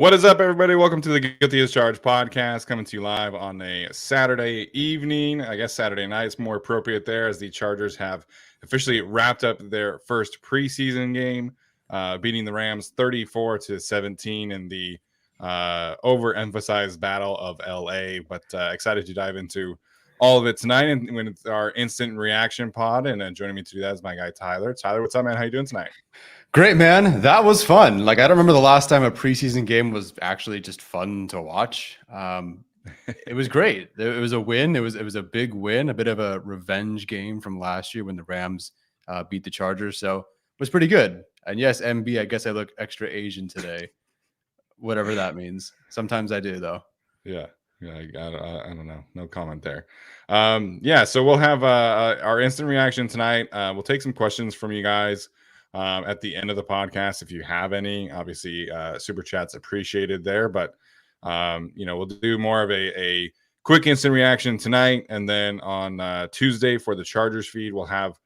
What is up, everybody? Welcome to the Guilty as Charged podcast, coming to you live on a Saturday evening. I guess Saturday night is more appropriate there, as the Chargers have officially wrapped up their first preseason game, beating the Rams 34-17 in the overemphasized Battle of LA. But excited to dive into all of it tonight, and when it's our instant reaction pod. And joining me to do that is my guy Tyler. Tyler, what's up, man? How you doing tonight? Great, man. That was fun. I don't remember the last time a preseason game was actually just fun to watch. It was great. It was a win. It was a big win, a bit of a revenge game from last year when the Rams beat the Chargers. So it was pretty good. And yes, MB, I guess I look extra Asian today, whatever that means. Sometimes I do, though. Yeah, I don't know. No comment there. So we'll have our instant reaction tonight. We'll take some questions from you guys at the end of the podcast if you have any. Obviously, super chats appreciated there, but we'll do more of a quick instant reaction tonight, and then on Tuesday for the Chargers feed, we'll have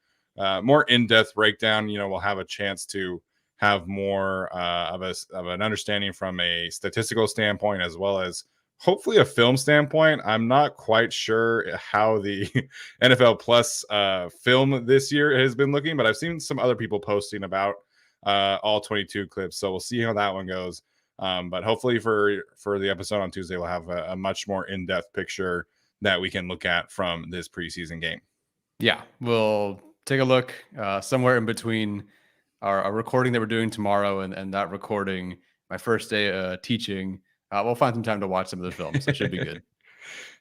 more in-depth breakdown. We'll have a chance to have more of an understanding from a statistical standpoint, as well as hopefully a film standpoint. I'm not quite sure how the NFL Plus film this year has been looking, but I've seen some other people posting about all 22 clips, so we'll see how that one goes. But hopefully for the episode on Tuesday, we'll have a much more in-depth picture that we can look at from this preseason game. Yeah, we'll take a look somewhere in between our recording that we're doing tomorrow and that recording, my first day teaching. We'll find some time to watch some of the films. That should be good.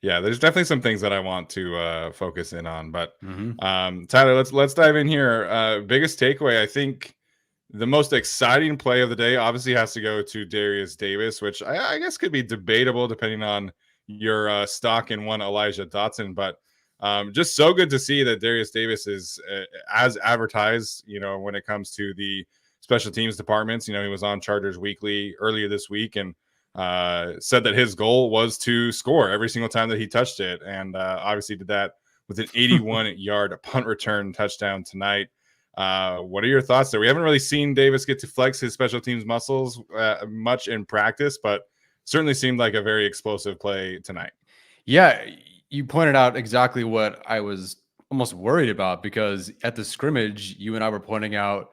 Yeah, there's definitely some things that I want to focus in on. But Tyler, let's dive in here. Biggest takeaway, I think the most exciting play of the day obviously has to go to Derius Davis, which I guess could be debatable depending on your stock in one Elijah Dotson. But just so good to see that Derius Davis is as advertised, when it comes to the special teams departments. He was on Chargers Weekly earlier this week and said that his goal was to score every single time that he touched it, and obviously did that with an 81-yard punt return touchdown tonight. What are your thoughts there? We haven't really seen Davis get to flex his special teams muscles much in practice, but certainly seemed like a very explosive play tonight. Yeah, you pointed out exactly what I was almost worried about, because at the scrimmage, you and I were pointing out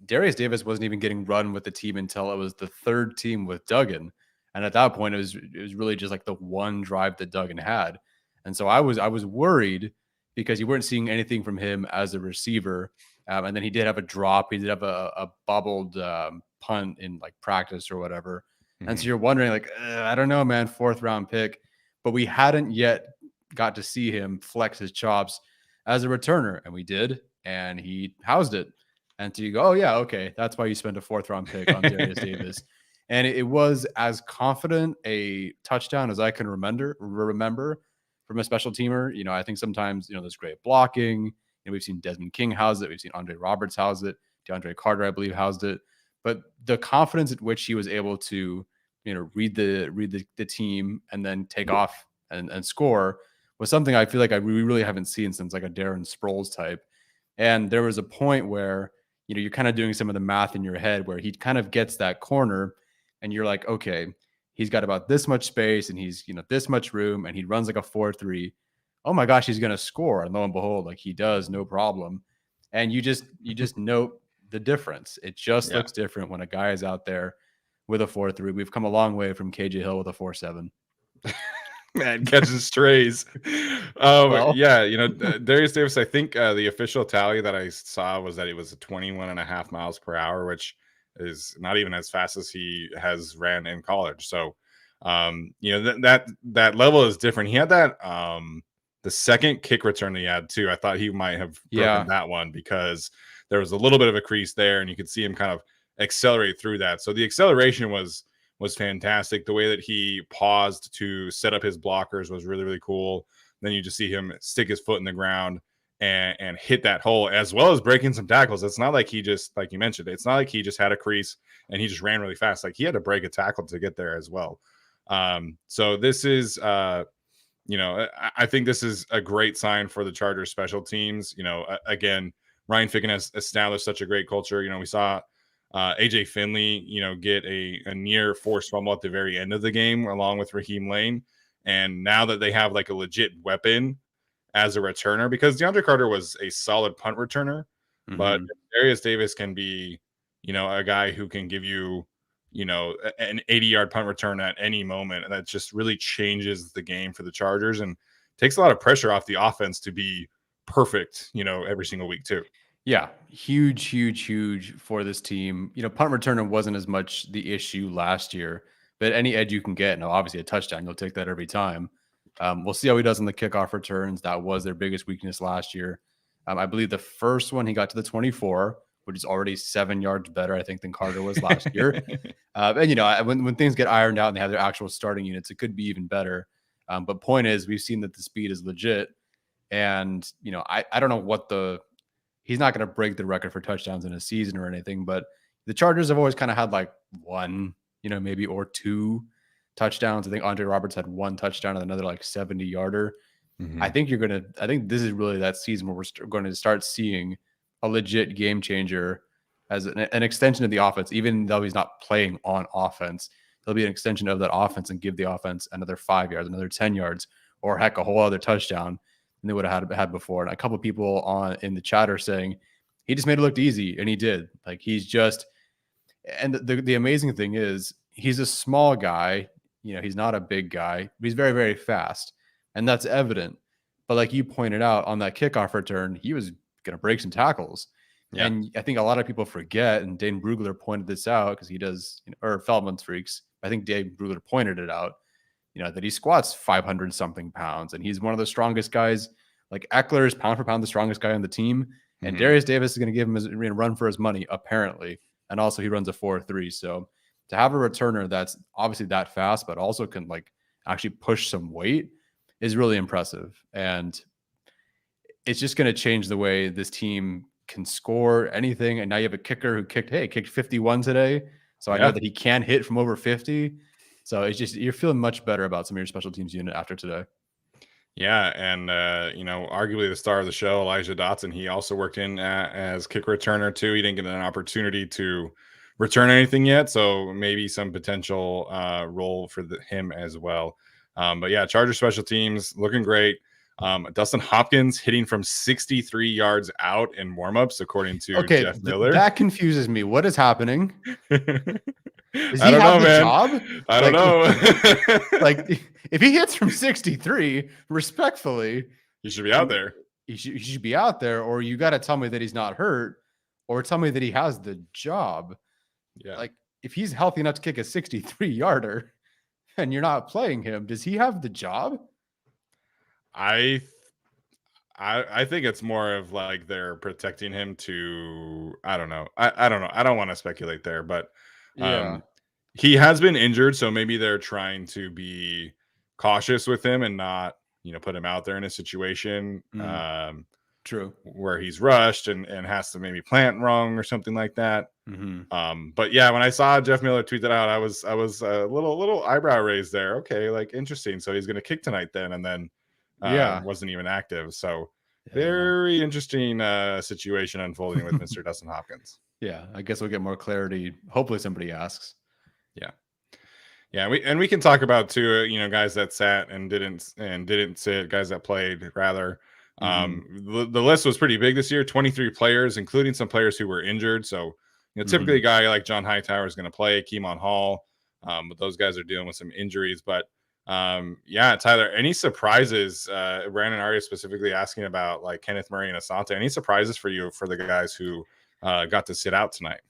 Derius Davis wasn't even getting run with the team until it was the third team with Duggan. And at that point, it was really just like the one drive that Duggan had. And so I was worried because you weren't seeing anything from him as a receiver. And then he did have a drop. He did have a bobbled punt in like practice or whatever. Mm-hmm. And so you're wondering, like, I don't know, man, 4th round pick. But we hadn't yet got to see him flex his chops as a returner. And we did. And he housed it. And so you go, oh, yeah, okay. That's why you spent a 4th round pick on Derius Davis. And it was as confident a touchdown as I can remember from a special teamer. I think sometimes, there's great blocking. We've seen Desmond King house it. We've seen Andre Roberts house it. DeAndre Carter, I believe, housed it. But the confidence at which he was able to, read the team and then take off and score was something I feel like we really haven't seen since like a Darren Sproles type. And there was a point where, you're kind of doing some of the math in your head where he kind of gets that corner. And you're like, okay, he's got about this much space and he's, this much room, and he runs like a 4-3. Oh my gosh, he's going to score. And lo and behold, like he does, no problem. And you just note the difference. It just looks different when a guy is out there with a 4-3. We've come a long way from KJ Hill with a 4-7. Man, catching strays. Derius Davis, I think the official tally that I saw was that it was 21.5 miles per hour, which is not even as fast as he has ran in college. So, that level is different. He had that the second kick return he had too. I thought he might have broken that one because there was a little bit of a crease there, and you could see him kind of accelerate through that. So the acceleration was fantastic. The way that he paused to set up his blockers was really, really cool. Then you just see him stick his foot in the ground and hit that hole, as well as breaking some tackles. It's not like he just, like you mentioned, it's not like he just had a crease and he just ran really fast. Like he had to break a tackle to get there as well. So this is, I think this is a great sign for the Chargers special teams. Again, Ryan Ficken has established such a great culture. We saw AJ Finley, get a near forced fumble at the very end of the game, along with Raheem Lane. And now that they have like a legit weapon as a returner, because DeAndre Carter was a solid punt returner, but Derius Davis can be, a guy who can give you, an 80-yard punt return at any moment. And that just really changes the game for the Chargers and takes a lot of pressure off the offense to be perfect, every single week too. Yeah, huge for this team. Punt returner wasn't as much the issue last year, but any edge you can get, now obviously a touchdown, you'll take that every time. We'll see how he does in the kickoff returns. That was their biggest weakness last year. I believe the first one he got to the 24, which is already 7 yards better, I think, than Carter was last year. And when things get ironed out and they have their actual starting units, it could be even better. But point is, we've seen that the speed is legit, and I don't know what he's not going to break the record for touchdowns in a season or anything, but the Chargers have always kind of had like one, maybe or two touchdowns. I think Andre Roberts had one touchdown and another like 70-yarder. I think this is really that season where we're going to start seeing a legit game changer as an extension of the offense. Even though he's not playing on offense, he'll be an extension of that offense and give the offense another 5 yards, another 10 yards, or heck, a whole other touchdown than they would have had before. And a couple of people in the chat are saying he just made it look easy, and he did. Like, he's just, and the amazing thing is he's a small guy. He's not a big guy, but he's very, very fast, and that's evident. But like you pointed out on that kickoff return, he was going to break some tackles. Yeah. And I think a lot of people forget, and Dane Brugler pointed this out because he does, or Feldman's Freaks. I think Dane Brugler pointed it out, that he squats 500 something pounds, and he's one of the strongest guys. Like, Eckler is pound for pound the strongest guy on the team, and Derius Davis is going to give him a run for his money, apparently. And also he runs a 4.3. So to have a returner that's obviously that fast, but also can like actually push some weight is really impressive. And it's just going to change the way this team can score anything. And now you have a kicker who kicked 51 today. So I know that he can hit from over 50. So it's just, you're feeling much better about some of your special teams unit after today. Yeah, and arguably the star of the show, Elijah Dotson, he also worked in as kick returner too. He didn't get an opportunity to return anything yet, so maybe some potential role for him as well. But yeah, Charger special teams looking great. Dustin Hopkins hitting from 63 yards out in warmups, according to Jeff Miller. That confuses me. What is happening? Does he have the job? I don't know. Like, if he hits from 63, respectfully, he should be out there. He should be out there, or you got to tell me that he's not hurt, or tell me that he has the job. Yeah. Like, if he's healthy enough to kick a 63-yarder and you're not playing him, does he have the job? I think it's more of like they're protecting him to, I don't know. I don't know. I don't want to speculate there, but he has been injured, so maybe they're trying to be cautious with him and not, put him out there in a situation true where he's rushed and has to maybe plant wrong or something like that. But yeah, when I saw Jeff Miller tweet that out, I was a little eyebrow raised there. Okay, like, interesting. So he's going to kick tonight then, and then wasn't even active. So very interesting situation unfolding with Mr. Dustin Hopkins. Yeah, I guess we'll get more clarity. Hopefully somebody asks. Yeah, we can talk about too, guys that sat and didn't sit, guys that played rather. The list was pretty big this year, 23 players, including some players who were injured. So, typically a guy like John Hightower is going to play, Keemon Hall, but those guys are dealing with some injuries. But Tyler, any surprises? Brandon Arias specifically asking about like Kenneth Murray and Asante. Any surprises for you for the guys who got to sit out tonight?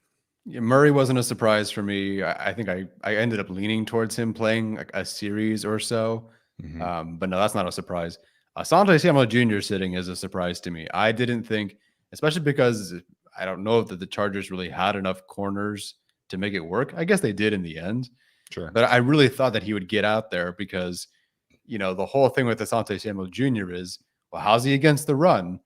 Yeah, Murray wasn't a surprise for me. I think I ended up leaning towards him playing like a series or so. But no, that's not a surprise. Asante Samuel Jr. sitting is a surprise to me. I didn't think, especially because I don't know that the Chargers really had enough corners to make it work. I guess they did in the end. Sure. But I really thought that he would get out there because, the whole thing with Asante Samuel Jr. is, well, how's he against the run?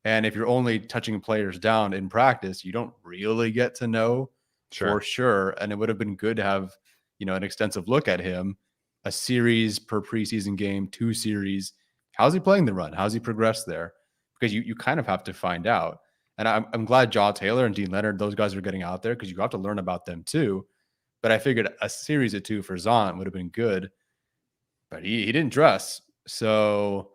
And if you're only touching players down in practice, you don't really get to know for sure. And it would have been good to have, an extensive look at him, a series per preseason game, 2 series. How's he playing the run? How's he progressed there? Because you kind of have to find out. And I'm glad Jaw Taylor and Dean Leonard, those guys are getting out there because you have to learn about them too. But I figured a series of 2 for Zont would have been good, but he didn't dress. So,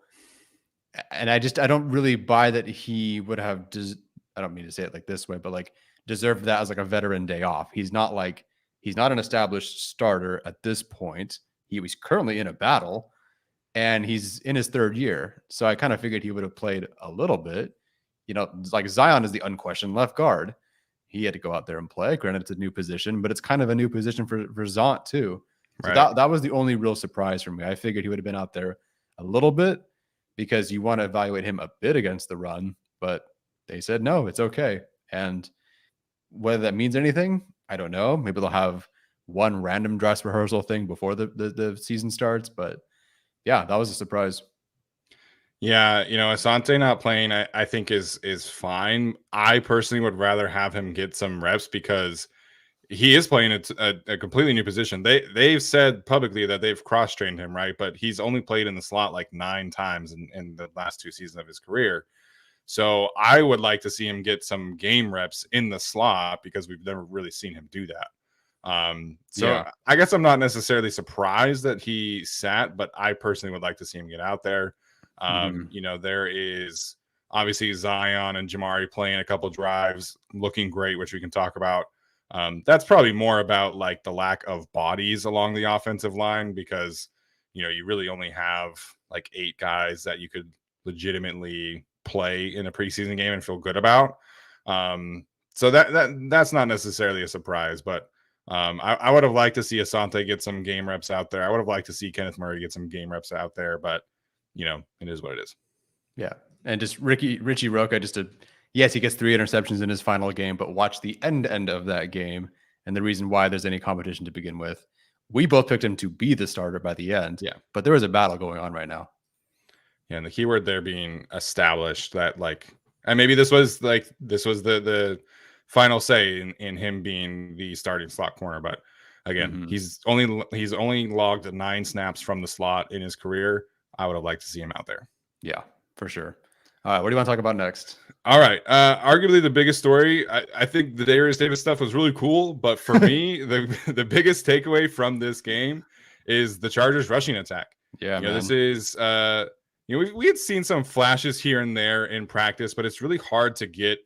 and I don't really buy that he would have, I don't mean to say it like this way, but like deserved that as like a veteran day off. He's not an established starter at this point. He was currently in a battle and he's in his 3rd year. So I kind of figured he would have played a little bit. Like Zion is the unquestioned left guard. He had to go out there and play. Granted, it's a new position, but it's kind of a new position for Zont too. So Right. that was the only real surprise for me. I figured he would have been out there a little bit because you want to evaluate him a bit against the run, but they said, no, it's okay. And whether that means anything, I don't know. Maybe they'll have one random dress rehearsal thing before the season starts. But yeah, that was a surprise. Yeah, Asante not playing, I think is fine. I personally would rather have him get some reps because he is playing a completely new position. They've said publicly that they've cross trained him, right? But he's only played in the slot like 9 times in the last 2 seasons of his career. So I would like to see him get some game reps in the slot because we've never really seen him do that. So Yeah. I guess I'm not necessarily surprised that he sat, but I personally would like to see him get out there. Mhm. There is obviously Zion and Jamari playing a couple drives, looking great, which we can talk about. That's probably more about like the lack of bodies along the offensive line because you really only have like 8 guys that you could legitimately play in a preseason game and feel good about. So that's not necessarily a surprise, but I would have liked to see Asante get some game reps out there. I would have liked to see Kenneth Murray get some game reps out there, but it is what it is. Yeah. And just Richie Roca, yes, he gets 3 interceptions in his final game, but watch the end of that game. And the reason why there's any competition to begin with, we both picked him to be the starter by the end. Yeah. But there is a battle going on right now. Yeah, and the keyword there being established that and maybe this was the final say in him being the starting slot corner, but again, he's only logged 9 snaps from the slot in his career. I would have liked to see him out there. Yeah, for sure. All right, what do you want to talk about next? All right. Arguably the biggest story. I think the Derius Davis stuff was really cool, but for me, the biggest takeaway from this game is the Chargers rushing attack. Yeah, man. This is we had seen some flashes here and there in practice, but it's really hard to get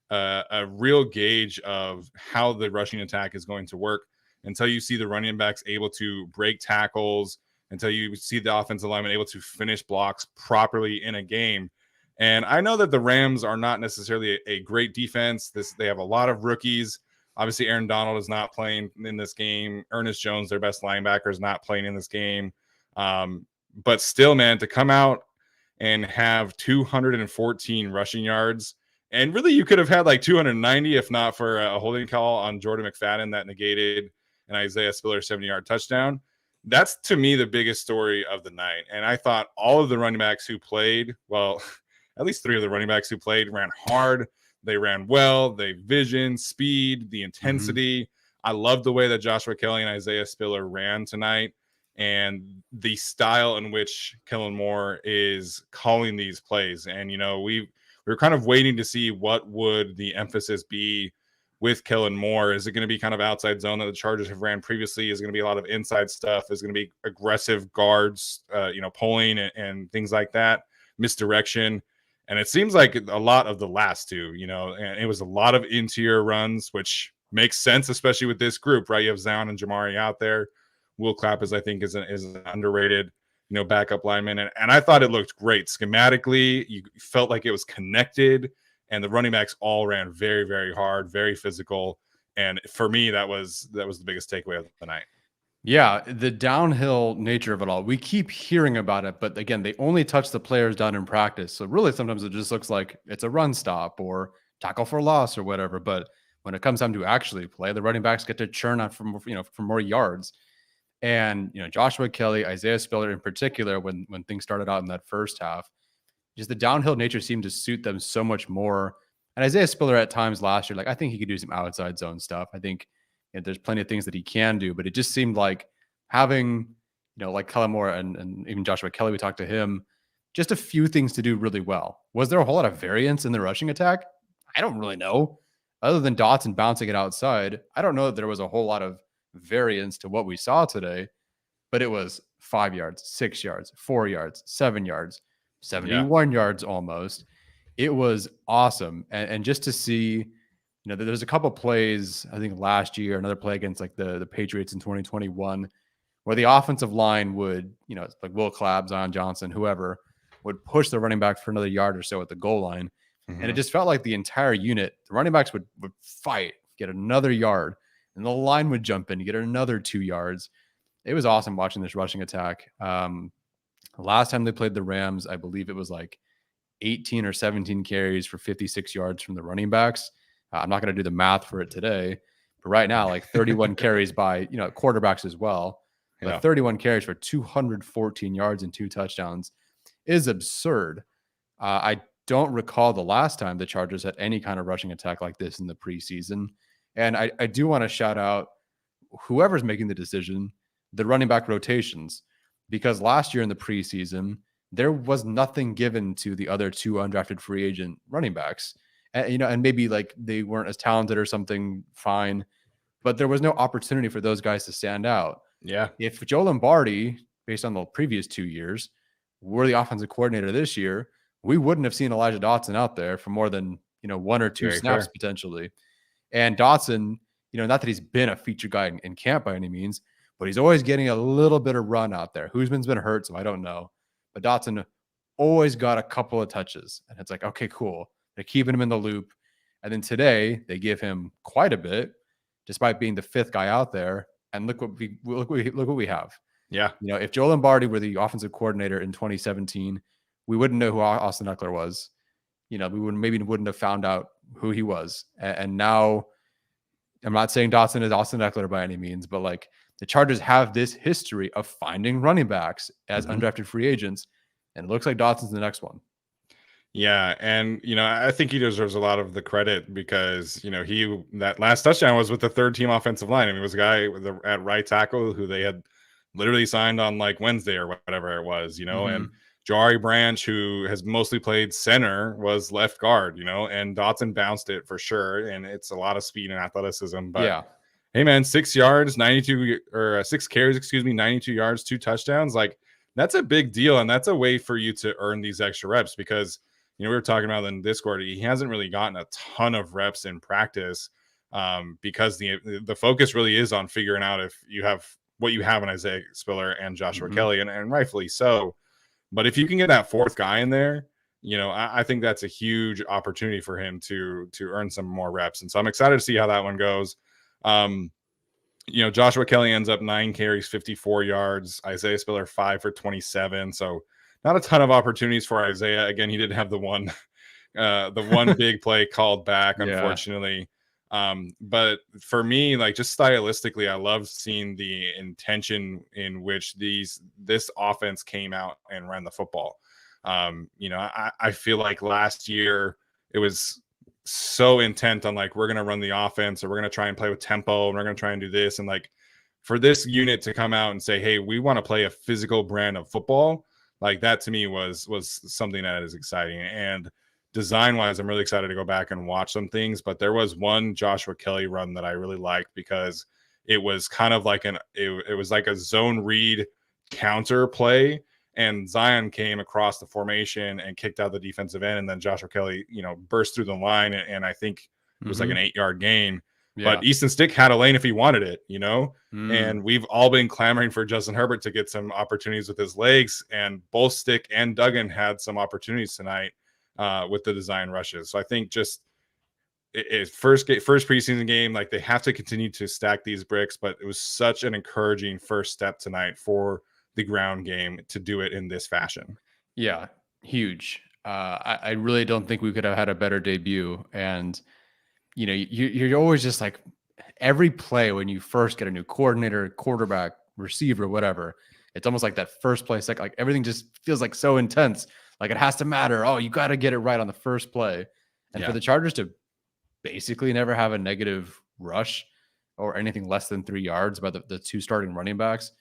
a real gauge of how the rushing attack is going to work until you see the running backs able to break tackles, until you see the offensive lineman able to finish blocks properly in a game. And I know that the Rams are not necessarily a great defense. They have a lot of rookies. Obviously, Aaron Donald is not playing in this game. Ernest Jones, their best linebacker, is not playing in this game. But still, man, to come out and have 214 rushing yards, and really you could have had like 290 if not for a holding call on Jordan McFadden that negated an Isaiah Spiller 70-yard touchdown. That's, to me, the biggest story of the night. And I thought all of the running backs who played, well, at least 3 of the running backs who played ran hard. They ran well. They vision, speed, the intensity. I love the way that Joshua Kelly and Isaiah Spiller ran tonight, and the style in which Kellen Moore is calling these plays. And we were kind of waiting to see what would the emphasis be with Kellen Moore. Is it going to be kind of outside zone that the Chargers have ran previously? Is it going to be a lot of inside stuff? Is it going to be aggressive guards, pulling and things like that, misdirection? And it seems like a lot of the last 2, and it was a lot of interior runs, which makes sense, especially with this group, right? You have Zion and Jamari out there. Will Clapp is an underrated, backup lineman. And I thought it looked great. Schematically, you felt like it was connected, and the running backs all ran very, very hard, very physical. And for me, that was the biggest takeaway of the night. Yeah, the downhill nature of it all. We keep hearing about it, but again, they only touch the players down in practice. So really sometimes it just looks like it's a run stop or tackle for loss or whatever. But when it comes time to actually play, the running backs get to churn out for more yards. And Joshua Kelly, Isaiah Spiller in particular, when things started out in that first half, just the downhill nature seemed to suit them so much more. And Isaiah Spiller at times last year, I think he could do some outside zone stuff. I think there's plenty of things that he can do, but it just seemed like having, like Kellen Moore and even Joshua Kelly, we talked to him, just a few things to do really well. Was there a whole lot of variance in the rushing attack? I don't really know. Other than Dotson bouncing it outside, I don't know that there was a whole lot of variance to what we saw today, but it was 5 yards, 6 yards, 4 yards, 7 yards, 71 yards almost. It was awesome. And just to see, there's a couple plays, I think last year, another play against like the Patriots in 2021, where the offensive line would, it's like Will Clabb, Zion Johnson, whoever, would push the running back for another yard or so at the goal line. And it just felt like the entire unit, the running backs would fight, get another yard, and the line would jump in to get another 2 yards. It was awesome watching this rushing attack. Last time they played the Rams, I believe it was like 18 or 17 carries for 56 yards from the running backs. I'm not going to do the math for it today, but right now, like 31 carries by, quarterbacks as well. But 31 carries for 214 yards and 2 touchdowns is absurd. I don't recall the last time the Chargers had any kind of rushing attack like this in the preseason. And I do want to shout out whoever's making the decision, the running back rotations, because last year in the preseason, there was nothing given to the other 2 undrafted free agent running backs. And maybe like they weren't as talented or something, fine, but there was no opportunity for those guys to stand out. Yeah. If Joe Lombardi, based on the previous 2 years, were the offensive coordinator this year, we wouldn't have seen Elijah Dotson out there for more than, 1 or 2 snaps potentially. And Dotson, not that he's been a feature guy in camp by any means, but he's always getting a little bit of run out there. Who's been hurt, so I don't know. But Dotson always got a couple of touches. And it's like, okay, cool. They're keeping him in the loop. And then today they give him quite a bit, despite being the 5th guy out there. And look what we have. Yeah. If Joe Lombardi were the offensive coordinator in 2017, we wouldn't know who Austin Eckler was. We wouldn't have found out who he was. And now, I'm not saying Dotson is Austin Eckler by any means, but like the Chargers have this history of finding running backs as undrafted free agents, and it looks like Dotson's the next one. Yeah, and I think he deserves a lot of the credit because that last touchdown was with the 3rd team offensive line. I mean, it was a guy at right tackle who they had literally signed on like Wednesday or whatever it was, and Jahari Branch, who has mostly played center, was left guard, and Dotson bounced it for sure, and it's a lot of speed and athleticism. But yeah, hey man, 6 carries, 92 yards, 2 touchdowns, like that's a big deal, and that's a way for you to earn these extra reps because. We were talking about in Discord, he hasn't really gotten a ton of reps in practice because the focus really is on figuring out if you have what you have in Isaiah Spiller and Joshua Kelly, and rightfully so. But if you can get that 4th guy in there, I think that's a huge opportunity for him to earn some more reps. And so I'm excited to see how that one goes. Joshua Kelly ends up 9 carries, 54 yards. Isaiah Spiller 5 for 27. So not a ton of opportunities for Isaiah. Again, he did have the one big play called back, unfortunately. But for me, like just stylistically, I love seeing the intention in which this offense came out and ran the football. I feel like last year it was so intent on like we're gonna run the offense or we're gonna try and play with tempo and we're gonna try and do this. And like for this unit to come out and say, hey, we want to play a physical brand of football. Like that to me was something that is exciting. And design-wise, I'm really excited to go back and watch some things. But there was one Joshua Kelly run that I really liked because it was kind of like it was like a zone read counter play. And Zion came across the formation and kicked out the defensive end. And then Joshua Kelly, burst through the line. And I think it was like an 8-yard gain. Yeah. But Easton Stick had a lane if he wanted it, and we've all been clamoring for Justin Herbert to get some opportunities with his legs, and both Stick and Duggan had some opportunities tonight with the design rushes. So I think just first preseason game, like they have to continue to stack these bricks, but it was such an encouraging first step tonight for the ground game to do it in this fashion. Yeah, huge. I really don't think we could have had a better debut. And you're always just like every play when you first get a new coordinator, quarterback, receiver, whatever, it's almost like that first play, second, like everything just feels like so intense. Like it has to matter. Oh, you got to get it right on the first play. And for the Chargers to basically never have a negative rush or anything less than 3 yards by the 2 starting running backs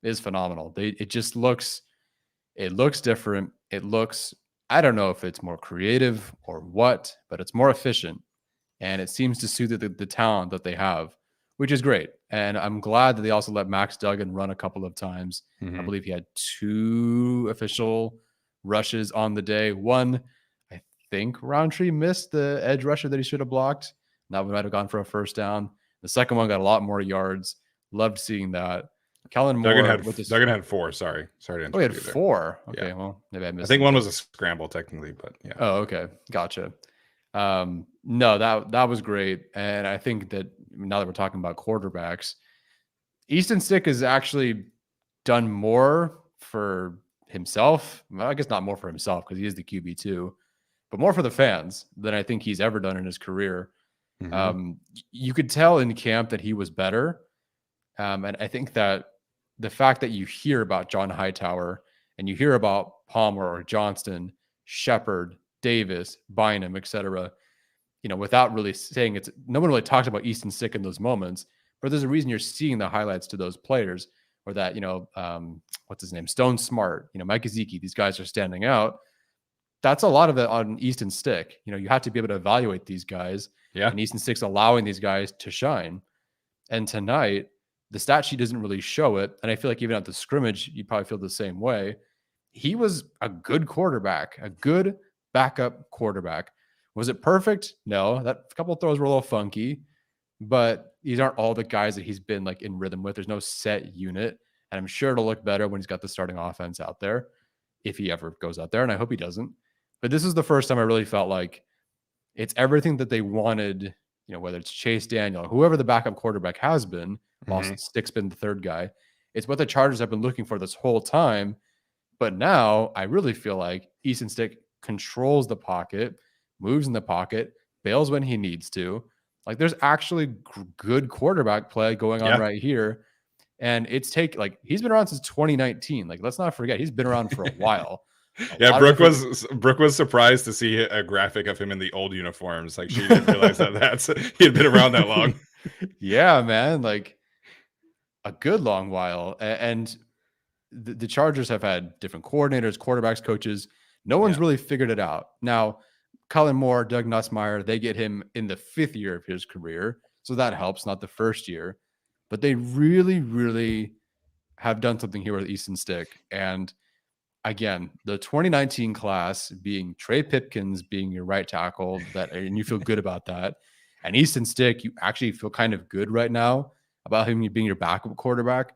is phenomenal. It looks different. It looks I don't know if it's more creative or what, but it's more efficient. And it seems to suit the talent that they have, which is great. And I'm glad that they also let Max Duggan run a couple of times. I believe he had 2 official rushes on the day. One, I think Roundtree missed the edge rusher that he should have blocked. And that might have gone for a first down. The second one got a lot more yards. Loved seeing that. Kellen Moore Duggan had 4. Sorry to interrupt Oh, he had you there. 4. Okay, Yeah. well, maybe I missed. I think one was a scramble technically, but yeah. Oh, okay, gotcha. No, that was great, and I think that now that we're talking about quarterbacks, Easton Stick has actually done more for himself. Well, I guess not more for himself because he is the QB2, but more for the fans than I think he's ever done in his career. You could tell in camp that he was better. And I think that the fact that you hear about John Hightower and you hear about Palmer or Johnston, Shepard, Davis, Bynum, etc., without really saying it's, no one really talks about Easton Stick in those moments, but there's a reason you're seeing the highlights to those players, or that, what's his name? Stone Smart, Mike Ezeki, these guys are standing out. That's a lot of it on Easton Stick. You have to be able to evaluate these guys. Yeah. And Easton Stick's allowing these guys to shine. And tonight, the stat sheet doesn't really show it. And I feel like even at the scrimmage, you probably feel the same way. He was a good quarterback, a good backup quarterback. Was it perfect? No. That couple of throws were a little funky, but these aren't all the guys that he's been like in rhythm with. There's no set unit. And I'm sure it'll look better when he's got the starting offense out there, if he ever goes out there. And I hope he doesn't. But this is the first time I really felt like it's everything that they wanted, whether it's Chase Daniel, whoever the backup quarterback has been, while Stick's been the third guy. It's what the Chargers have been looking for this whole time. But now I really feel like Easton Stick controls the pocket, moves in the pocket, bails when he needs to. Like, there's actually good quarterback play going on right here. And it's he's been around since 2019. Like, let's not forget, he's been around for a while. Brooke was surprised to see a graphic of him in the old uniforms. Like, she didn't realize that he had been around that long. Yeah, man. Like, a good long while. And the Chargers have had different coordinators, quarterbacks, coaches. No one's really figured it out. Now, Kellen Moore, Doug Nussmeier, they get him in the 5th year of his career. So that helps, not the 1st year. But they really, really have done something here with Easton Stick. And again, the 2019 class being Trey Pipkins being your right tackle, and you feel good about that. And Easton Stick, you actually feel kind of good right now about him being your backup quarterback.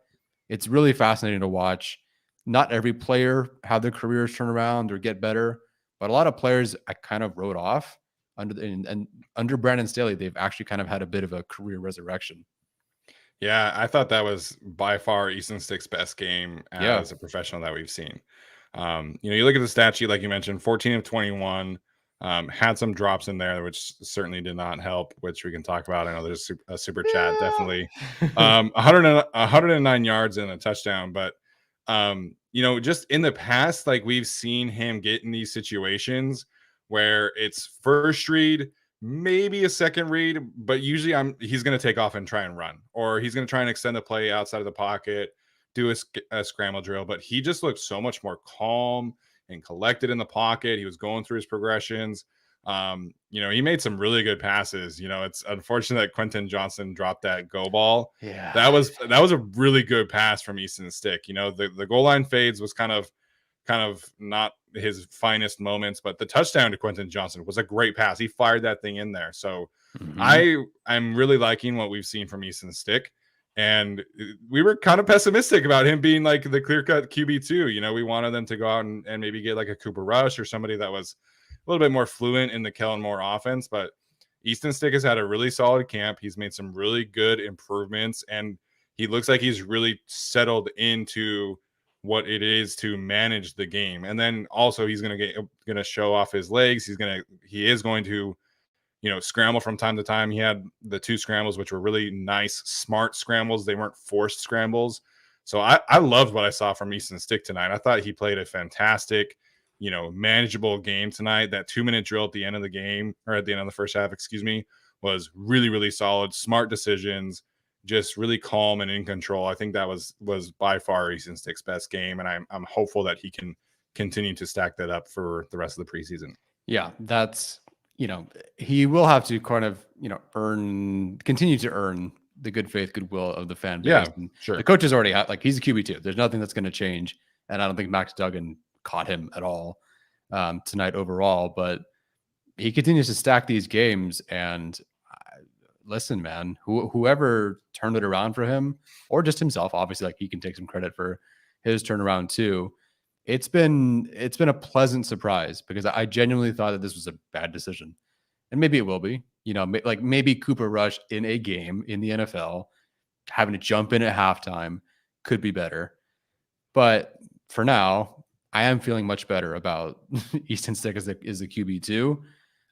It's really fascinating to watch. Not every player have their careers turn around or get better, but a lot of players I kind of wrote off under Brandon Staley. They've actually kind of had a bit of a career resurrection. Yeah, I thought that was by far Easton Stick's best game as a professional that we've seen. You look at the stat sheet, like you mentioned, 14 of 21, had some drops in there, which certainly did not help, which we can talk about. I know there's a super chat, definitely. 109 yards and a touchdown. But, just in the past, like, we've seen him get in these situations where it's first read, maybe a second read, but usually he's going to take off and try and run, or he's going to try and extend the play outside of the pocket, do a scramble drill. But he just looked so much more calm and collected in the pocket. He was going through his progressions. He made some really good passes. It's unfortunate that Quentin Johnson dropped that go ball. Yeah, that was a really good pass from Easton Stick. The goal line fades was kind of not his finest moments, but the touchdown to Quentin Johnson was a great pass. He fired that thing in there. So I'm really liking what we've seen from Easton Stick. And we were kind of pessimistic about him being like the clear-cut QB2. We wanted them to go out and maybe get like a Cooper Rush or somebody that was a little bit more fluent in the Kellen Moore offense. But Easton Stick has had a really solid camp. He's made some really good improvements, and he looks like he's really settled into what it is to manage the game. And then also he's going to show off his legs. He is going to scramble from time to time. He had the 2 scrambles, which were really nice, smart scrambles. They weren't forced scrambles. So I loved what I saw from Easton Stick tonight. I thought he played a fantastic, manageable game tonight. That 2-minute drill at the end of the game, or at the end of the first half, was really, really solid. Smart decisions, just really calm and in control. I think that was by far Easton Stick's best game. And I'm hopeful that he can continue to stack that up for the rest of the preseason. Yeah, that's, he will have to kind of, continue to earn the good faith, goodwill of the fan base. Yeah, And sure. the coaches already have, like, he's a QB2. There's nothing that's going to change. And I don't think Max Duggan caught him at all tonight overall, but he continues to stack these games. And listen, man, whoever turned it around for him, or just himself, obviously, like, he can take some credit for his turnaround too. It's been a pleasant surprise, because I genuinely thought that this was a bad decision, and maybe it will be. Like, maybe Cooper Rush in a game in the NFL, having to jump in at halftime, could be better. But for now, I am feeling much better about Easton Stick as the QB2.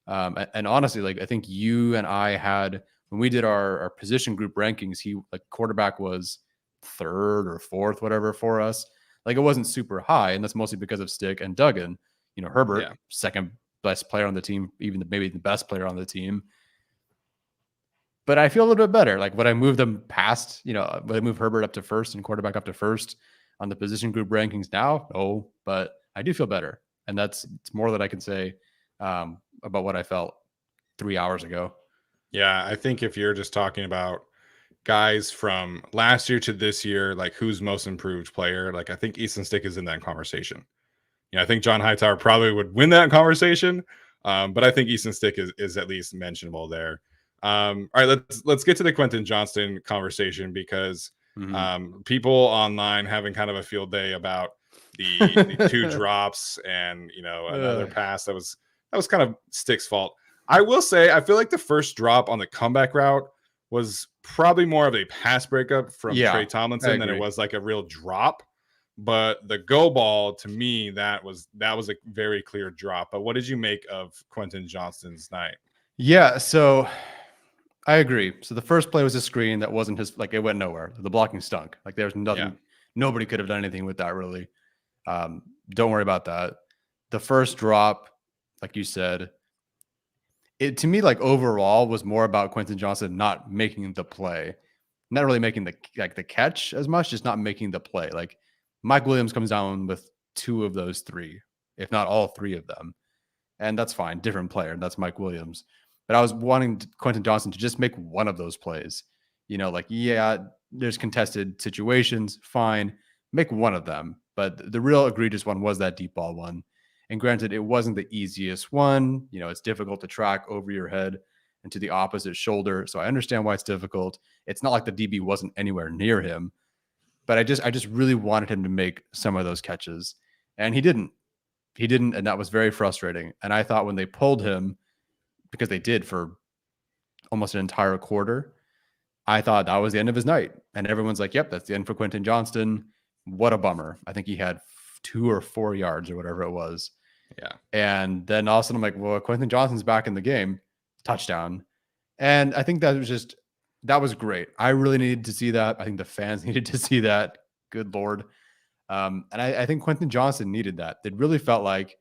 And honestly, like, I think you and I had, when we did our position group rankings, he, like, quarterback was third or fourth, whatever, for us. Like, it wasn't super high, and that's mostly because of Stick and Duggan. Herbert, second best player on the team, even maybe the best player on the team. But I feel a little bit better. Like, when I moved them past, when I moved Herbert up to first and quarterback up to first on the position group rankings now, no, but I do feel better. And it's more that I can say about what I felt 3 hours ago. Yeah, I think if you're just talking about guys from last year to this year, like, who's most improved player, like, I think Easton Stick is in that conversation. I think John Hightower probably would win that conversation, but I think Easton Stick is at least mentionable there. All right, let's get to the Quentin Johnston conversation, because people online having kind of a field day about the two drops and another pass that was kind of Stick's fault. I will say, I feel like the first drop on the comeback route was probably more of a pass breakup from Trey Tomlinson than it was like a real drop. But the go ball, to me, that was a very clear drop. But what did you make of Quentin Johnston's night? Yeah, so I agree. So the first play was a screen that wasn't his, like, it went nowhere. The blocking stunk. Like, there's nothing, nobody could have done anything with that, really. Don't worry about that. The first drop, like you said, it, to me, like, overall was more about Quentin Johnston not making the play, not really making the catch as much, just not making the play. Like, Mike Williams comes down with two of those three, if not all three of them. And that's fine. Different player. That's Mike Williams. But I was wanting Quentin Johnston to just make one of those plays. There's contested situations. Fine. Make one of them. But the real egregious one was that deep ball one. And granted, it wasn't the easiest one. It's difficult to track over your head and to the opposite shoulder. So I understand why it's difficult. It's not like the DB wasn't anywhere near him. But I just really wanted him to make some of those catches. And he didn't. And that was very frustrating. And I thought when they pulled him, because they did for almost an entire quarter, I thought that was the end of his night. And everyone's like, yep, that's the end for Quentin Johnston. What a bummer. I think he had 2 or 4 yards or whatever it was. Yeah. And then all of a sudden I'm like, well, Quentin Johnston's back in the game. Touchdown. And I think that was great. I really needed to see that. I think the fans needed to see that. Good Lord. And I think Quentin Johnston needed that. It really felt like,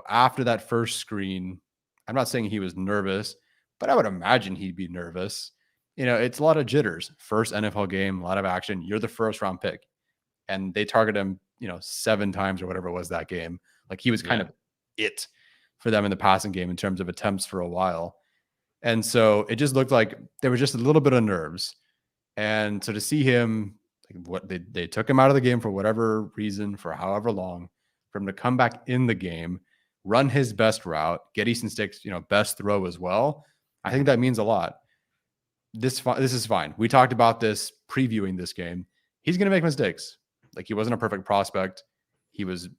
after that first screen, I'm not saying he was nervous, but I would imagine he'd be nervous. It's a lot of jitters. First NFL game, a lot of action. You're the first round pick. And they target him, 7 times or whatever it was that game. Like, he was kind of it for them in the passing game in terms of attempts for a while. And so it just looked like there was just a little bit of nerves. And so to see him, like, what they took him out of the game for whatever reason, for however long, for him to come back in the game, run his best route, get Easton Stick's, best throw as well. I think that means a lot. This is fine. We talked about this previewing this game. He's going to make mistakes. Like, he wasn't a perfect prospect. He was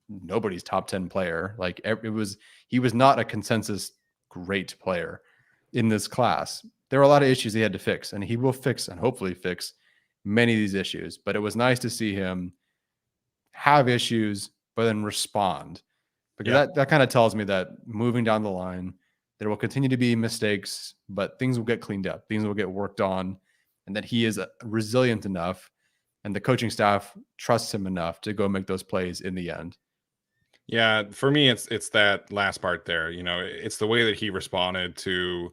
nobody's top 10 player. Like, he was not a consensus great player in this class. There were a lot of issues he had to fix, and he will fix and hopefully fix many of these issues. But it was nice to see him have issues, but then respond, because that kind of tells me that moving down the line, there will continue to be mistakes, but things will get cleaned up. Things will get worked on, and that he is resilient enough, and the coaching staff trusts him enough to go make those plays in the end. Yeah, for me, it's that last part there. It's the way that he responded to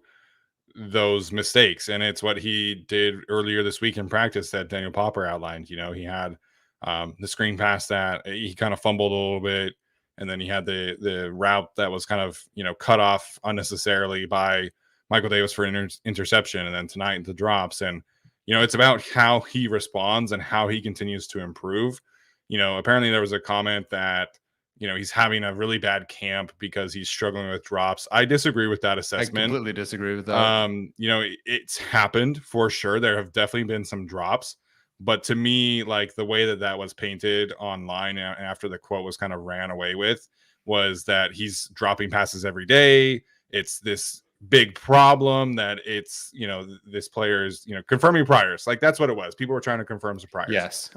those mistakes, and it's what he did earlier this week in practice that Daniel Popper outlined. He had The screen pass that he kind of fumbled a little bit, and then he had the route that was kind of cut off unnecessarily by Michael Davis for an interception, and then tonight the drops. And it's about how he responds and how he continues to improve. Apparently there was a comment that he's having a really bad camp because he's struggling with drops. I disagree with that assessment. I completely disagree with that. It's happened for sure. There have definitely been some drops, but to me, like the way that was painted online after the quote was kind of ran away with was that he's dropping passes every day. It's this big problem that it's this player is confirming priors. Like that's what it was. People were trying to confirm some priors. Yes.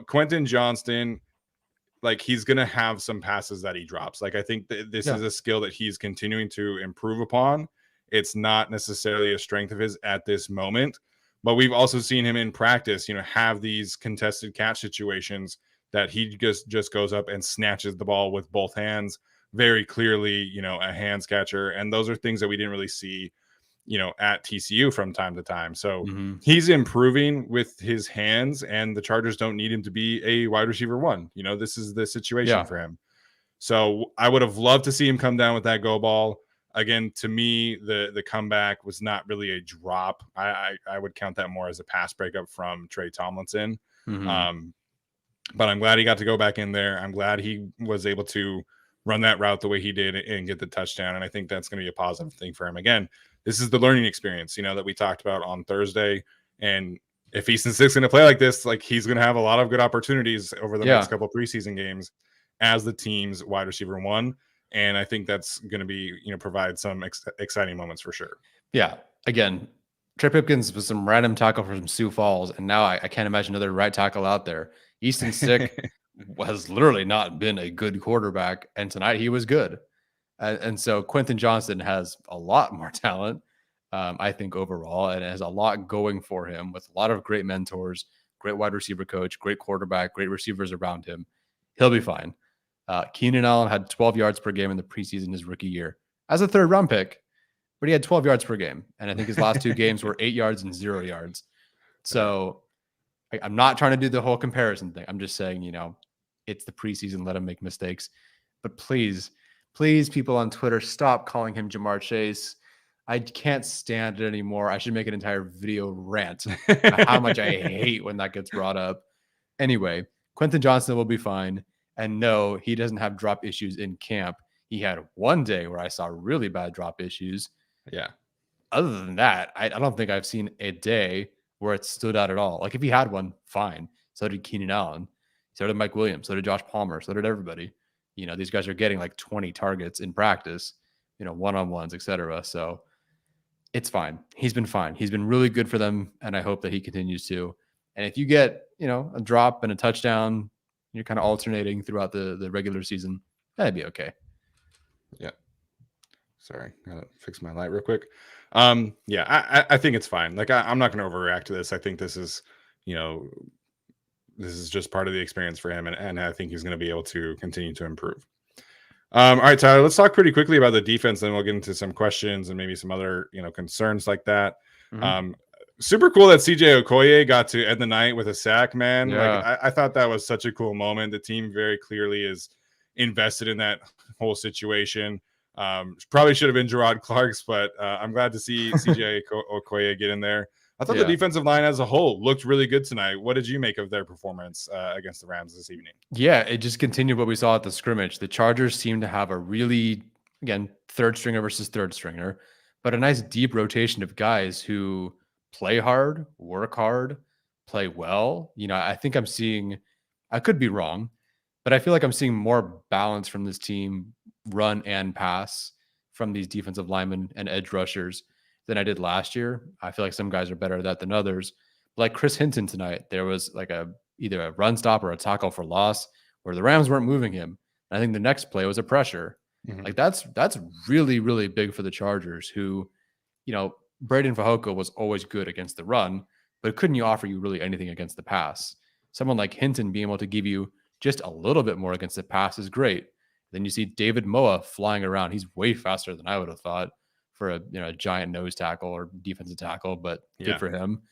Quentin Johnston, like he's gonna have some passes that he drops. Like I think this is a skill that he's continuing to improve upon. It's not necessarily a strength of his at this moment, but we've also seen him in practice have these contested catch situations that he just goes up and snatches the ball with both hands, very clearly a hands catcher. And those are things that we didn't really see at TCU from time to time. So he's improving with his hands, and the Chargers don't need him to be a wide receiver one. This is the situation for him. So I would have loved to see him come down with that go ball. Again, to me, the comeback was not really a drop. I would count that more as a pass breakup from Trey Tomlinson. But I'm glad he got to go back in there. I'm glad he was able to run that route the way he did and get the touchdown. And I think that's going to be a positive thing for him. Again, this is the learning experience, that we talked about on Thursday. And if Easton Stick's going to play like this, like he's going to have a lot of good opportunities over the next couple of preseason games as the team's wide receiver one. And I think that's going to be, provide some exciting moments for sure. Yeah. Again, Trey Pipkins was some random tackle from Sioux Falls. And now I can't imagine another right tackle out there. Easton Stick has literally not been a good quarterback. And tonight he was good. And so Quentin Johnston has a lot more talent, I think, overall, and has a lot going for him with a lot of great mentors, great wide receiver coach, great quarterback, great receivers around him. He'll be fine. Keenan Allen had 12 yards per game in the preseason his rookie year as a third-round pick, but he had 12 yards per game. And I think his last two games were 8 yards and 0 yards. So I'm not trying to do the whole comparison thing. I'm just saying, it's the preseason. Let him make mistakes. But please, people on Twitter, stop calling him Jamar Chase. I can't stand it anymore. I should make an entire video rant about how much I hate when that gets brought up. Anyway, Quentin Johnston will be fine. And no, he doesn't have drop issues in camp. He had one day where I saw really bad drop issues. Yeah. Other than that, I don't think I've seen a day where it stood out at all. Like if he had one, fine. So did Keenan Allen. So did Mike Williams. So did Josh Palmer. So did everybody. These guys are getting like 20 targets in practice, one-on-ones, etc. So it's fine. He's been fine. He's been really good for them, and I hope that he continues to. And if you get, a drop and a touchdown, you're kind of alternating throughout the regular season, that'd be okay. Yeah. Sorry, gotta fix my light real quick. I think it's fine. Like I'm not going to overreact to this. I think this is, this is just part of the experience for him, and I think he's going to be able to continue to improve. All right, Tyler, let's talk pretty quickly about the defense, then we'll get into some questions and maybe some other, concerns like that. Super cool that CJ Okoye got to end the night with a sack, man. Yeah. Like I thought that was such a cool moment. The team very clearly is invested in that whole situation. Probably should have been Gerard Clark's, but I'm glad to see CJ Okoye get in there. I thought the defensive line as a whole looked really good tonight. What did you make of their performance against the Rams this evening? Yeah, it just continued what we saw at the scrimmage. The Chargers seem to have a really, again, third stringer versus third stringer, but a nice deep rotation of guys who play hard, work hard, play well. I think I'm seeing, I could be wrong, but I feel like I'm seeing more balance from this team, run and pass, from these defensive linemen and edge rushers than I did last year. I feel like some guys are better at that than others. Like Chris Hinton tonight, there was like either a run stop or a tackle for loss where the Rams weren't moving him. And I think the next play was a pressure. Like that's really, really big for the Chargers, who, Braden Fajoko was always good against the run, but couldn't offer you really anything against the pass. Someone like Hinton being able to give you just a little bit more against the pass is great. Then you see David Moa flying around. He's way faster than I would have thought for a giant nose tackle or defensive tackle, but good for him.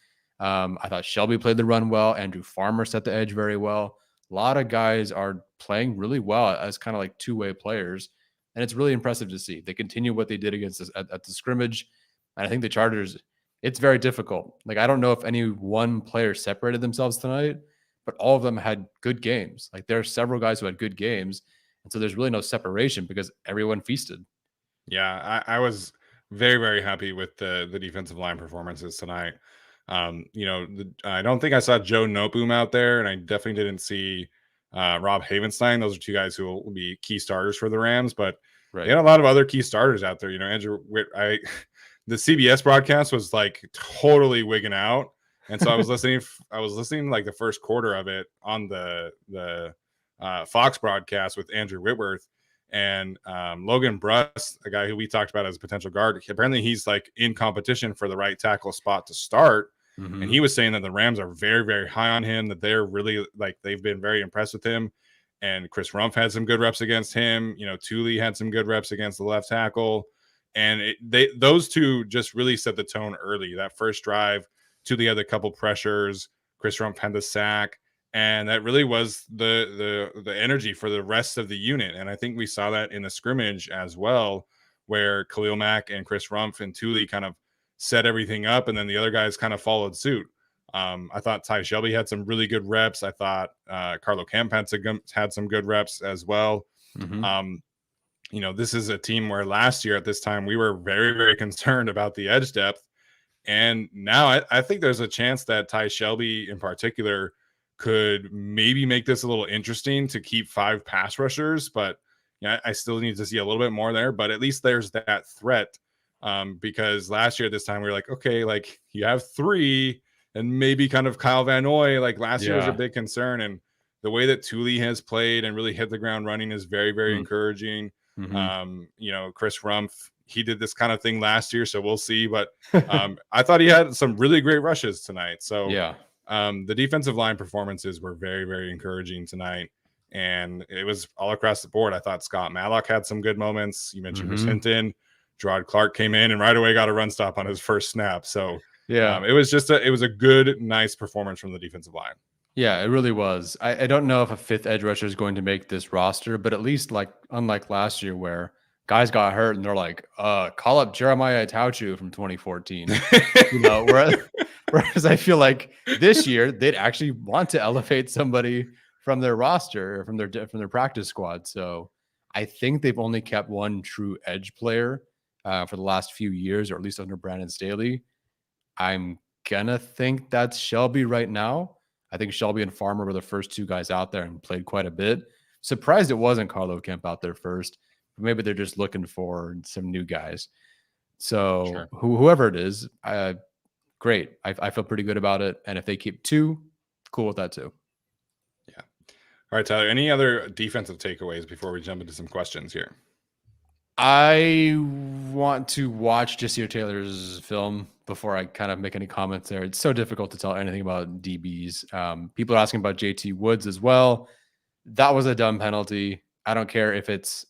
I thought Shelby played the run well. Andrew Farmer set the edge very well. A lot of guys are playing really well as kind of like two-way players, and it's really impressive to see. They continue what they did against us at the scrimmage, and I think the Chargers, it's very difficult. Like, I don't know if any one player separated themselves tonight, but all of them had good games. Like, there are several guys who had good games, and so there's really no separation because everyone feasted. Yeah, I was very, very happy with the defensive line performances tonight. I don't think I saw Joe Noteboom out there, and I definitely didn't see Rob Havenstein. Those are two guys who will be key starters for the Rams, but they Right. had a lot of other key starters out there. Andrew Witt, the CBS broadcast was like totally wigging out, and so I was listening. I was listening like the first quarter of it on the Fox broadcast with Andrew Whitworth. And Logan Bruss, a guy who we talked about as a potential guard, apparently he's like in competition for the right tackle spot to start. And he was saying that the Rams are very, very high on him, that they're really like they've been very impressed with him. And Chris Rumph had some good reps against him. Thule had some good reps against the left tackle. And those two just really set the tone early. That first drive, Thule had a couple pressures. Chris Rumph had the sack. And that really was the energy for the rest of the unit. And I think we saw that in the scrimmage as well, where Khalil Mack and Chris Rumph and Thule kind of set everything up, and then the other guys kind of followed suit. I thought Ty Shelby had some really good reps. I thought Carlo Kemp had some good reps as well. This is a team where last year at this time we were very, very concerned about the edge depth. And now I think there's a chance that Ty Shelby in particular could maybe make this a little interesting to keep 5 pass rushers, but I still need to see a little bit more there. But at least there's that threat, because last year at this time we were like, okay, like you have 3, and maybe kind of Kyle Van Noy. Like last year was a big concern, and the way that Thule has played and really hit the ground running is very, very encouraging. Chris Rumph, he did this kind of thing last year, so we'll see. But I thought he had some really great rushes tonight. So Yeah. The defensive line performances were very, very encouraging tonight, and it was all across the board. I thought Scott Matlock had some good moments. You mentioned Chris Hinton. Gerard Clark came in and right away got a run stop on his first snap. So it was a good, nice performance from the defensive line. Yeah, it really was. I don't know if a 5th edge rusher is going to make this roster, but at least like unlike last year where guys got hurt and they're like, call up Jeremiah Tauchu from 2014. Whereas I feel like this year they'd actually want to elevate somebody from their roster or from their practice squad. So I think they've only kept one true edge player for the last few years, or at least under Brandon Staley. I'm gonna think that's Shelby right now. I think Shelby and Farmer were the first 2 guys out there and played quite a bit. Surprised it wasn't Carlo Kemp out there first. But maybe they're just looking for some new guys. So whoever it is, great. I feel pretty good about it. And if they keep 2, cool with that too. Yeah. All right, Tyler, any other defensive takeaways before we jump into some questions here? I want to watch Jasir Taylor's film before I kind of make any comments there. It's so difficult to tell anything about DBs. People are asking about JT Woods as well. That was a dumb penalty. I don't care if it's...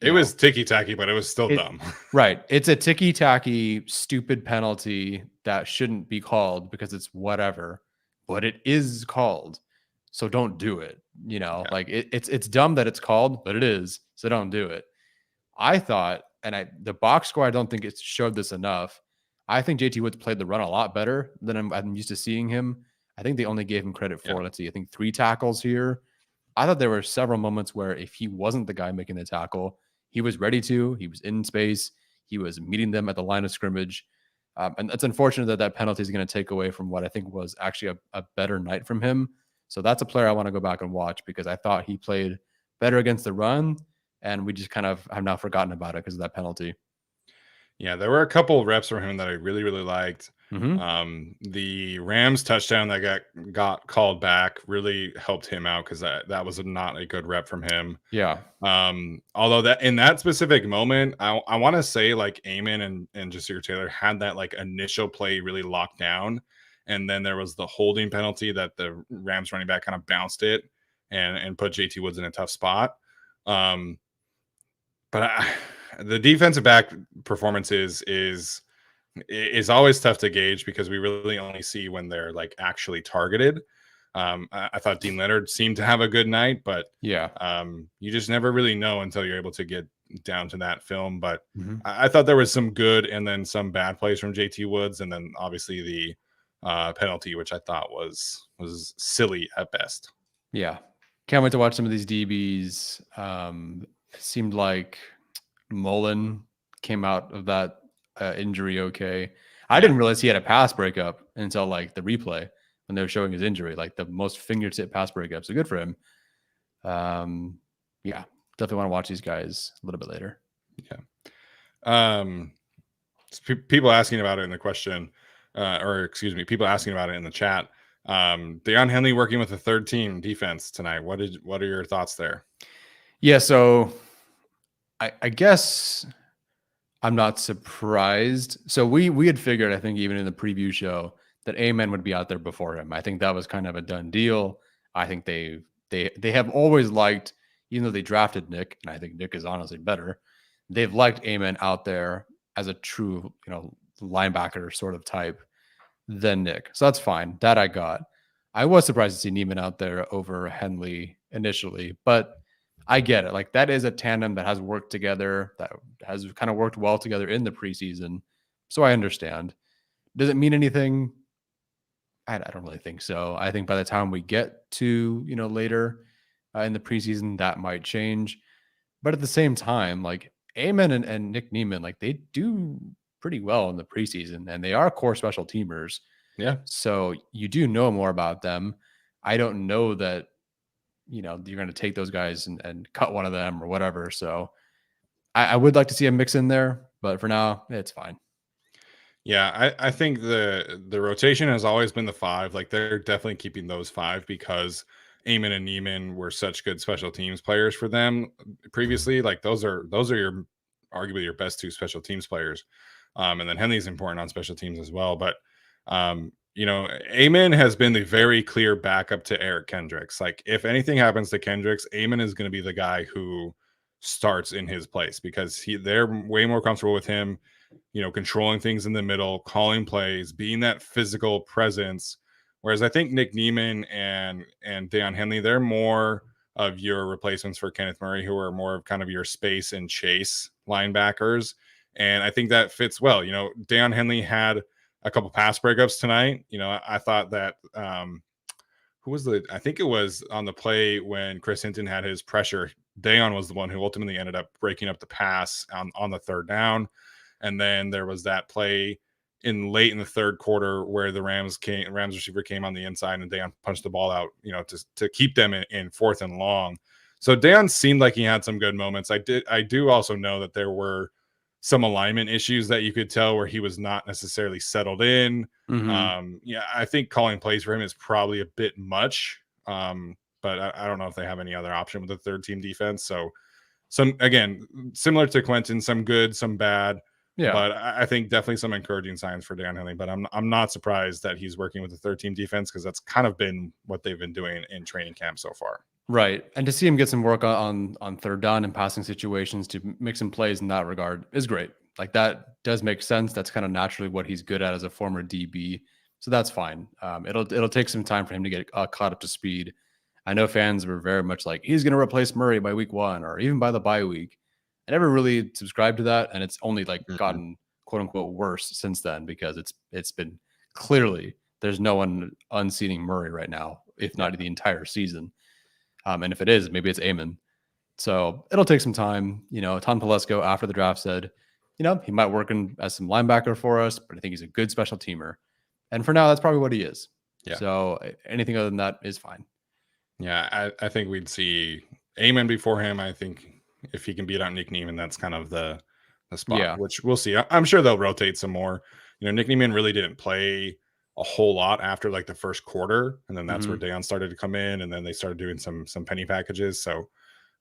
It was ticky-tacky, but it was still dumb. Right. It's a ticky-tacky, stupid penalty that shouldn't be called because it's whatever, but it is called. So don't do it. Like it's dumb that it's called, but it is. So don't do it. I thought, and the box score, I don't think it showed this enough. I think JT Woods played the run a lot better than I'm used to seeing him. I think they only gave him credit for, let's see, I think 3 tackles here. I thought there were several moments where if he wasn't the guy making the tackle, he was ready to, he was in space, he was meeting them at the line of scrimmage. And it's unfortunate that penalty is going to take away from what I think was actually a better night from him. So that's a player I want to go back and watch because I thought he played better against the run. And we just kind of have now forgotten about it because of that penalty. Yeah, there were a couple of reps from him that I really, really liked. The Rams touchdown that got called back really helped him out because that was not a good rep from him. Yeah. Although that in that specific moment, I want to say like Amon and Jasir Taylor had that like initial play really locked down. And then there was the holding penalty that the Rams running back kind of bounced it and put JT Woods in a tough spot. But the defensive back performances is is always tough to gauge because we really only see when they're like actually targeted. I thought Dean Leonard seemed to have a good night, but Yeah. you just never really know until you're able to get down to that film. But Mm-hmm. I thought there was some good and then some bad plays from JT Woods, and then obviously the penalty, which I thought was silly at best. Yeah. Can't wait to watch some of these DBs. It seemed like Mullen came out of that injury okay. I didn't realize he had a pass breakup until like the replay when they were showing his injury, like the most fingertip pass breakup. So good for him. Yeah, definitely want to watch these guys a little bit later. Yeah. People asking about it in the question, or excuse me, people asking about it in the chat. Deion Henley working with the third team defense tonight. What are your thoughts there? Yeah, so I guess I'm not surprised. So we had figured, I think, even in the preview show, that Amen would be out there before him. I think that was kind of a done deal. I think they have always liked, even though they drafted Nick, and I think Nick is honestly better, they've liked Amen out there as a true, linebacker sort of type than Nick. So that's fine. That I got. I was surprised to see Neiman out there over Henley initially, but I get it. Like that is a tandem that has worked together, that has kind of worked well together in the preseason. So I understand. Does it mean anything? I don't really think so. I think by the time we get to, later in the preseason, that might change. But at the same time, like Amen and Nick Neiman, like they do pretty well in the preseason and they are core special teamers. Yeah. So you do know more about them. I don't know that, you're going to take those guys and cut one of them or whatever. So I would like to see a mix in there, but for now, it's fine. Yeah, I think the rotation has always been the five. Like they're definitely keeping those five because Eamon and Neiman were such good special teams players for them previously. Like those are your arguably your best two special teams players. And then Henley's important on special teams as well. But Eamon has been the very clear backup to Eric Kendricks. Like if anything happens to Kendricks, Eamon is going to be the guy who starts in his place because they're way more comfortable with him, controlling things in the middle, calling plays, being that physical presence. Whereas I think Nick Neiman and Deion Henley, they're more of your replacements for Kenneth Murray, who are more of kind of your space and chase linebackers. And I think that fits well. Deion Henley had a couple pass breakups tonight. I thought that I think it was on the play when Chris Hinton had his pressure. Deion was the one who ultimately ended up breaking up the pass on the third down. And then there was that play late in the third quarter where the Rams receiver came on the inside and Deion punched the ball out, to keep them in fourth and long. So Deion seemed like he had some good moments. I do also know that there were some alignment issues that you could tell where he was not necessarily settled in. Mm-hmm. I think calling plays for him is probably a bit much. But I don't know if they have any other option with the third team defense. So again, similar to Quentin, some good, some bad. Yeah. But I think definitely some encouraging signs for Dan Henley. But I'm not surprised that he's working with the third team defense because that's kind of been what they've been doing in training camp so far. Right. And to see him get some work on third down and passing situations to make some plays in that regard is great. Like that does make sense. That's kind of naturally what he's good at as a former DB. So that's fine. It'll take some time for him to get caught up to speed. I know fans were very much like, he's going to replace Murray by week 1 or even by the bye week. I never really subscribed to that. And it's only like gotten quote unquote worse since then because it's been clearly there's no one unseating Murray right now, if not the entire season. And if it is, maybe it's Amon. So it'll take some time. Tom Telesco after the draft said, he might work as some linebacker for us, but I think he's a good special teamer. And for now, that's probably what he is. Yeah. So anything other than that is fine. Yeah, I think we'd see Amon before him. I think if he can beat out Nick Neiman, that's kind of the spot, which we'll see. I'm sure they'll rotate some more. Nick Neiman really didn't play a whole lot after like the first quarter, and then that's where Deion started to come in, and then they started doing some penny packages. So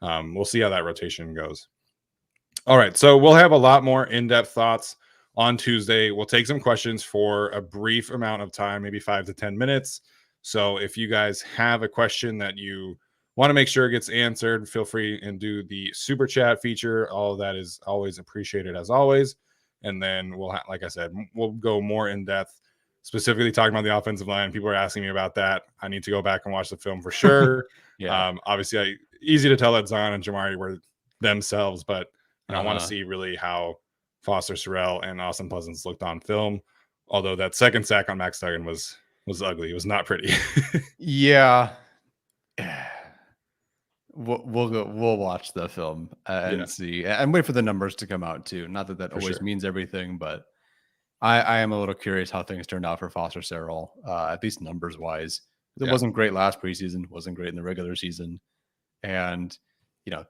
we'll see how that rotation goes. All right, so we'll have a lot more in-depth thoughts on Tuesday. We'll take some questions for a brief amount of time, maybe 5 to 10 minutes. So if you guys have a question that you want to make sure it gets answered, feel free and do the super chat feature. All of that is always appreciated as always. and then like I said, we'll go more in depth, specifically talking about the offensive line. People are asking me about that. I need to go back and watch the film for sure. Yeah. Obviously, easy to tell that Zion and Jamari were themselves, but I want to see really how Foster Sarell and Austin Pleasance looked on film. Although that second sack on Max Duggan was ugly. It was not pretty. Yeah. We'll watch the film and see, and wait for the numbers to come out too. Not that that always means everything, but I am a little curious how things turned out for Foster Sarell, at least numbers wise. It wasn't great last preseason, wasn't great in the regular season, and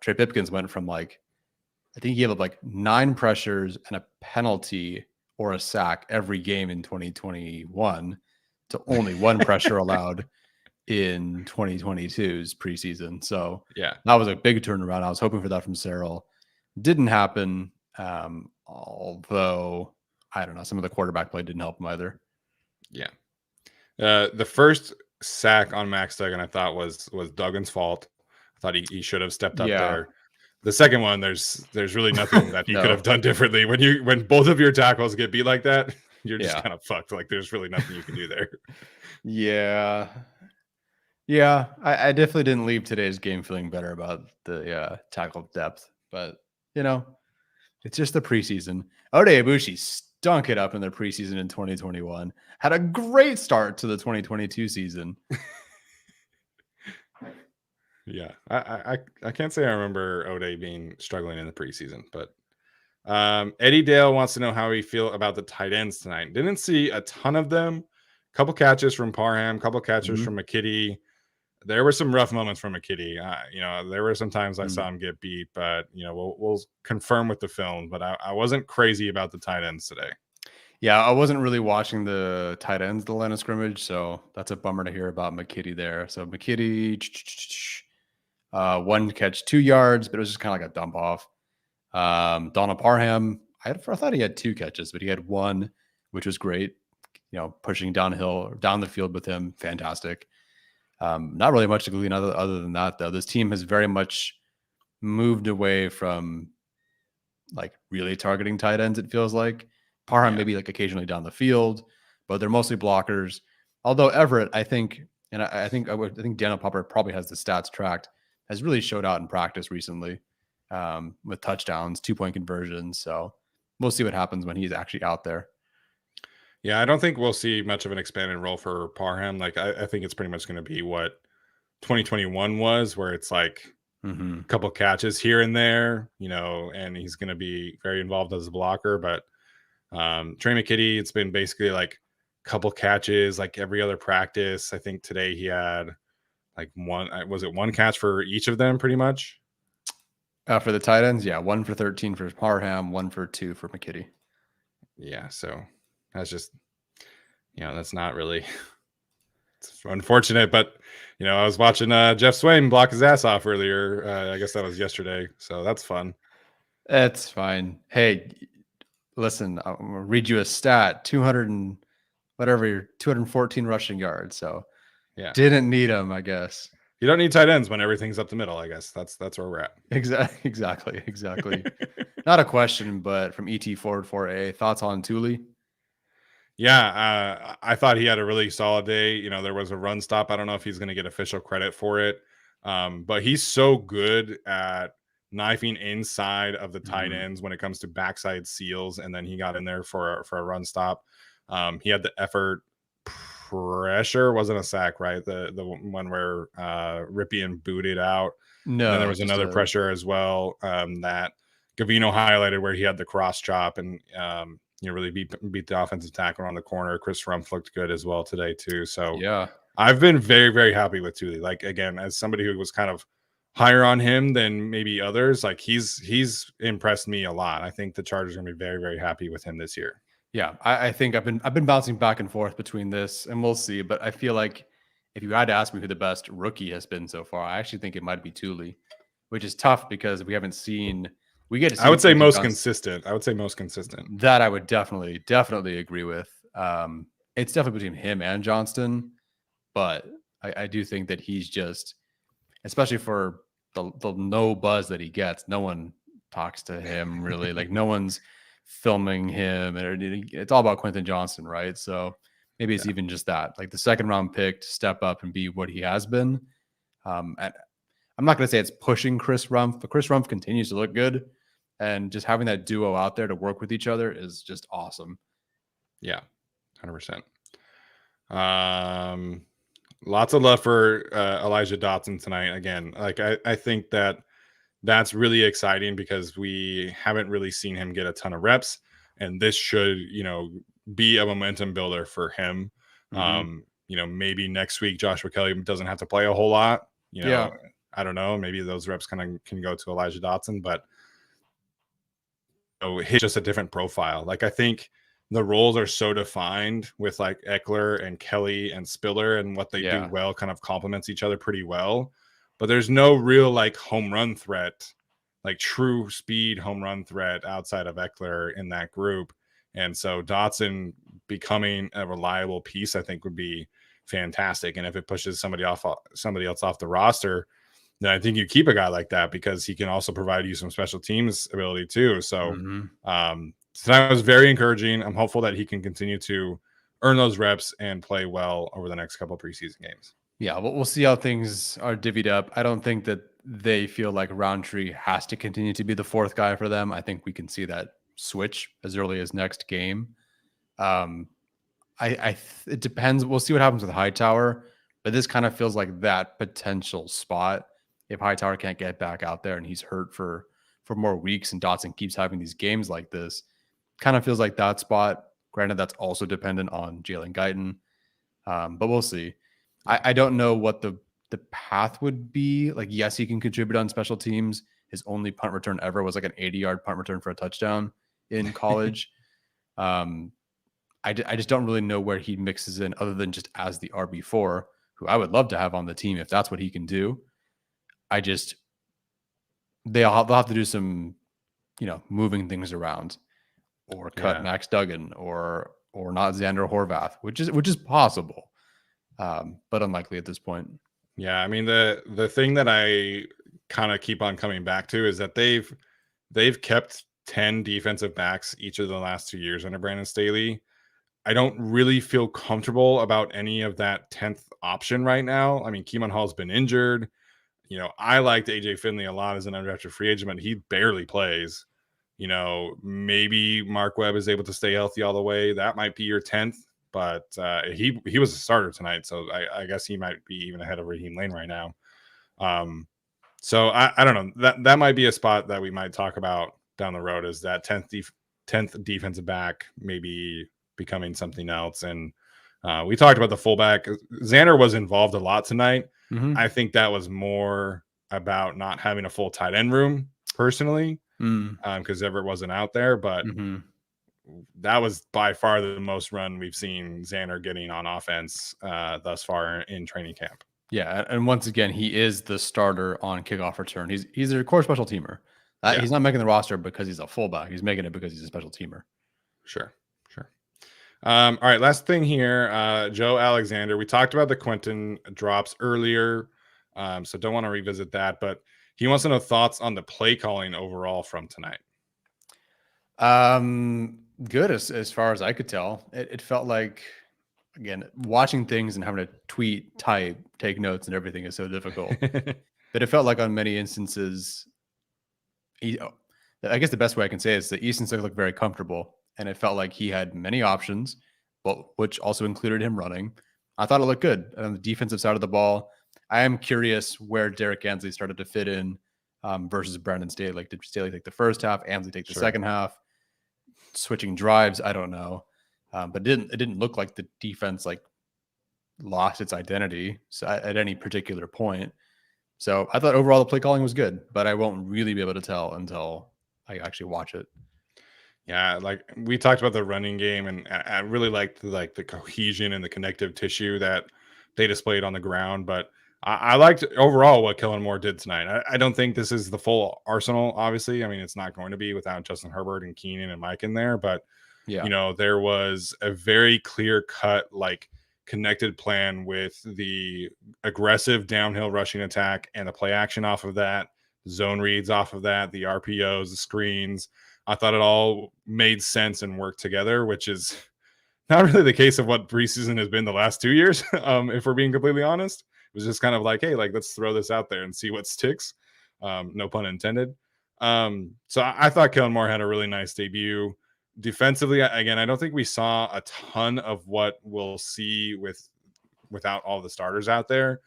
Trey Pipkins went from I think he gave up 9 pressures and a penalty or a sack every game in 2021 to only 1 pressure allowed in 2022's preseason. So yeah, that was a big turnaround. I was hoping for that from Sarell. Didn't happen. Although I don't know, some of the quarterback play didn't help him either. Yeah. The first sack on Max Duggan, I thought was Duggan's fault. I thought he should have stepped up there. The second one, there's really nothing that he could have done differently. When both of your tackles get beat like that, you're just kind of fucked. There's really nothing you can do there. Yeah, I definitely didn't leave today's game feeling better about the tackle depth, but it's just the preseason. Ode Ibushi stunk it up in their preseason in 2021. Had a great start to the 2022 season. Yeah, I can't say I remember Ode being struggling in the preseason, but Eddie Dale wants to know how we feel about the tight ends tonight. Didn't see a ton of them. Couple catches from Parham, couple catches from McKitty. There were some rough moments from McKitty. There were some times I saw him get beat, but we'll confirm with the film. But I wasn't crazy about the tight ends today. Yeah, I wasn't really watching the tight ends the line of scrimmage, so that's a bummer to hear about McKitty there. So McKitty, 1 catch, 2 yards, but it was just kind of like a dump off. Donald Parham, I thought he had 2 catches, but he had 1, which was great. Pushing downhill or down the field with him, fantastic. Not really much to glean other than that, though. This team has very much moved away from really targeting tight ends. It feels like Parham maybe occasionally down the field, but they're mostly blockers. Although Everett, I think Daniel Popper probably has the stats tracked, has really showed out in practice recently with touchdowns, 2-point conversions. So we'll see what happens when he's actually out there. Yeah, I don't think we'll see much of an expanded role for Parham. I think it's pretty much going to be what 2021 was, where it's a couple catches here and there, and he's going to be very involved as a blocker. But Trey McKitty, it's been basically a couple catches every other practice. I think today he had 1 catch for each of them pretty much? For the tight ends, 1 for 13 for Parham, 1 for 2 for McKitty. Yeah, so that's just, that's not really, it's unfortunate, but, I was watching Jeff Swain block his ass off earlier. I guess that was yesterday, so that's fun. That's fine. Hey, listen, I'm going to read you a stat, 214 rushing yards, so didn't need them, I guess. You don't need tight ends when everything's up the middle, I guess. That's where we're at. Exactly. Not a question, but from ET Forward 4A, thoughts on Thule? Yeah, I thought he had a really solid day. There was a run stop. I don't know if he's going to get official credit for it, but he's so good at knifing inside of the tight ends when it comes to backside seals, and then he got in there for a run stop. He had the effort. Pressure wasn't a sack, right? The one where Ripien booted out. No, and then there was another pressure as well that Gavino highlighted where he had the cross chop and really beat the offensive tackle on the corner. Chris Rumpf looked good as well today too. So I've been very, very happy with Thule. Again, as somebody who was kind of higher on him than maybe others, he's impressed me a lot. I think the Chargers are going to be very, very happy with him this year. Yeah, I think I've been bouncing back and forth between this, and we'll see. But I feel like if you had to ask me who the best rookie has been so far, I actually think it might be Thule, which is tough because we haven't seen. We get to see. I would say most consistent. That I would definitely agree with. It's definitely between him and Johnston, but I do think that he's just, especially for the no buzz that he gets, no one talks to him really. No one's filming him, and it's all about Quentin Johnson, right? So maybe it's even just that, like the second round pick to step up and be what he has been. And I'm not going to say it's pushing Chris Rumph, but Chris Rumph continues to look good, and just having that duo out there to work with each other is just awesome. Yeah, 100%. Lots of love for Elijah Dotson tonight. Again, like I think that's really exciting because we haven't really seen him get a ton of reps, and this should, be a momentum builder for him. Maybe next week Joshua Kelly doesn't have to play a whole lot. Yeah. I don't know. Maybe those reps kind of can go to Elijah Dotson, but he's just a different profile. Like I think the roles are so defined with like Eckler and Kelly and Spiller, and what they do well kind of complements each other pretty well. But there's no real like home run threat, like true speed home run threat outside of Eckler in that group. And so Dotson becoming a reliable piece, I think, would be fantastic. And if it pushes somebody else off the roster, then I think you keep a guy like that because he can also provide you some special teams ability too. So tonight was very encouraging. I'm hopeful that he can continue to earn those reps and play well over the next couple of preseason games. Yeah, we'll see how things are divvied up. I don't think that they feel like Roundtree has to continue to be the fourth guy for them. I think we can see that switch as early as next game. It depends. We'll see what happens with Hightower, but this kind of feels like that potential spot if Hightower can't get back out there and he's hurt for more weeks, and Dotson keeps having these games like this. Kind of feels like that spot. Granted, that's also dependent on Jalen Guyton, but we'll see. I don't know what the path would be. Like, yes, he can contribute on special teams. His only punt return ever was like an 80-yard punt return for a touchdown in college. I just don't really know where he mixes in other than just as the RB4, who I would love to have on the team if that's what he can do. They'll have to do some, moving things around, or cut Max Duggan, or not Xander Horvath, which is possible, but unlikely at this point. Yeah, I mean the thing that I kind of keep on coming back to is that they've kept 10 defensive backs each of the last 2 years under Brandon Staley. I don't really feel comfortable about any of that 10th option right now. I mean, Keeman Hall's been injured. I liked AJ Finley a lot as an undrafted free agent, but he barely plays. Maybe Mark Webb is able to stay healthy all the way. That might be your 10th, but he was a starter tonight, so I guess he might be even ahead of Raheem Lane right now. So I don't know. That might be a spot that we might talk about down the road, is that 10th defensive back maybe becoming something else. And we talked about the fullback. Xander was involved a lot tonight. I think that was more about not having a full tight end room personally, because Everett wasn't out there. But that was by far the most run we've seen Xander getting on offense thus far in training camp. Yeah, and once again, he is the starter on kickoff return. He's a core special teamer. He's not making the roster because he's a fullback. He's making it because he's a special teamer. Sure. All right, last thing here, Joe Alexander. We talked about the Quentin drops earlier, so don't want to revisit that, but he wants to know thoughts on the play calling overall from tonight. Good as far as I could tell. It felt like, again, watching things and having to tweet, type, take notes, and everything is so difficult. But it felt like on many instances, I guess the best way I can say it is that Easton Stick looked very comfortable, and it felt like he had many options, which also included him running. I thought it looked good on the defensive side of the ball. I am curious where Derek Ansley started to fit in versus Brandon Staley. Like, did Staley take the first half, Ansley take the second half? Switching drives, I don't know. But it didn't look like the defense lost its identity at any particular point. So I thought overall the play calling was good, but I won't really be able to tell until I actually watch it. Yeah, like we talked about the running game, and I really liked the cohesion and the connective tissue that they displayed on the ground. But I liked overall what Kellen Moore did tonight. I don't think this is the full arsenal, obviously. I mean, it's not going to be without Justin Herbert and Keenan and Mike in there. But, there was a very clear-cut, connected plan with the aggressive downhill rushing attack and the play action off of that zone reads off of that, the RPOs, the screens. I thought it all made sense and worked together, which is not really the case of what preseason has been the last 2 years. If we're being completely honest, it was just kind of like, hey, like let's throw this out there and see what sticks. No pun intended. So I thought Kellen Moore had a really nice debut. Defensively, again, I don't think we saw a ton of what we'll see without all the starters out there,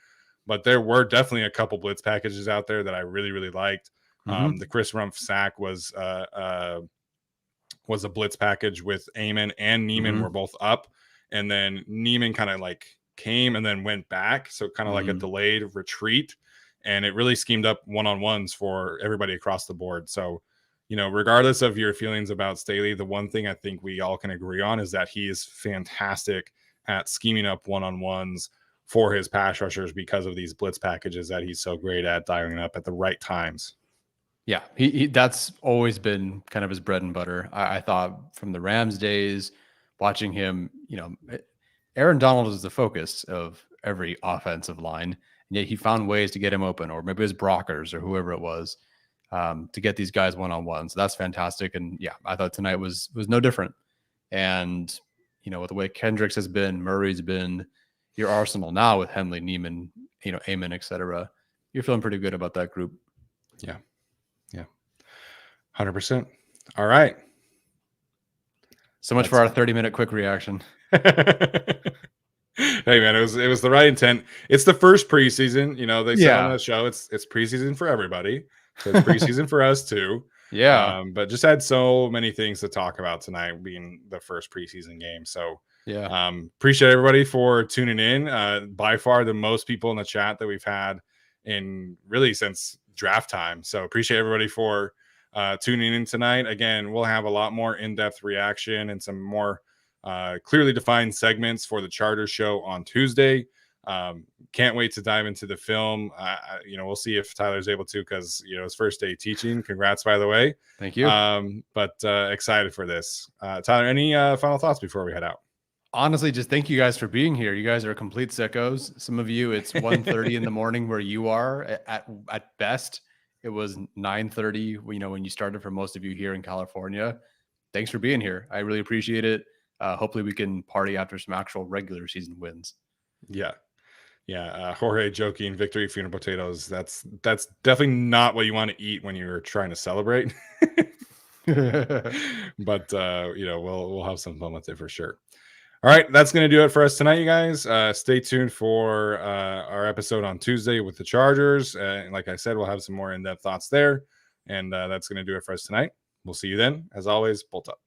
but there were definitely a couple blitz packages out there that I really, really liked. The Chris Rumpf sack was a blitz package with Amon and Neiman were both up, and then Neiman kind of like came and then went back, so kind of like a delayed retreat, and it really schemed up one-on-ones for everybody across the board. So, you know, regardless of your feelings about Staley, the one thing I think we all can agree on is that he is fantastic at scheming up one-on-ones for his pass rushers because of these blitz packages that he's so great at dialing up at the right times. Yeah, he that's always been kind of his bread and butter. I thought from the Rams days, watching him, you know, Aaron Donald is the focus of every offensive line, and yet he found ways to get him open, or maybe it was Brockers or whoever it was, to get these guys one-on-one. So that's fantastic. And yeah, I thought tonight was no different. And, you know, with the way Kendricks has been, Murray's been, your arsenal now with Henley, Neiman, you know, Amon, etc. You're feeling pretty good about that group. Yeah. 100%. All right. So much for our 30-minute quick reaction. Hey man, it was the right intent. It's the first preseason. You know, they said on the show it's preseason for everybody. So it's preseason for us too. Yeah. But just had so many things to talk about tonight, being the first preseason game. So yeah. Appreciate everybody for tuning in. By far the most people in the chat that we've had in really since draft time. So appreciate everybody for tuning in tonight. Again, we'll have a lot more in-depth reaction and some more clearly defined segments for the Charter show on Tuesday. Can't wait to dive into the film. You know, we'll see if Tyler's able to, because you know, his first day teaching. Congrats, by the way. Thank you. But excited for this. Tyler, any final thoughts before we head out? Honestly, just thank you guys for being here. You guys are complete sickos. Some of you, it's 1:30 in the morning where you are. At best, it was 9:30, you know, when you started, for most of you here in California. Thanks for being here. I really appreciate it. Hopefully we can party after some actual regular season wins. Yeah. Jorge joking, victory funeral potatoes. That's definitely not what you want to eat when you're trying to celebrate. But you know, we'll have some fun with it for sure. All right, that's going to do it for us tonight, you guys. Stay tuned for our episode on Tuesday with the Chargers. And like I said, we'll have some more in-depth thoughts there. And that's going to do it for us tonight. We'll see you then. As always, bolt up.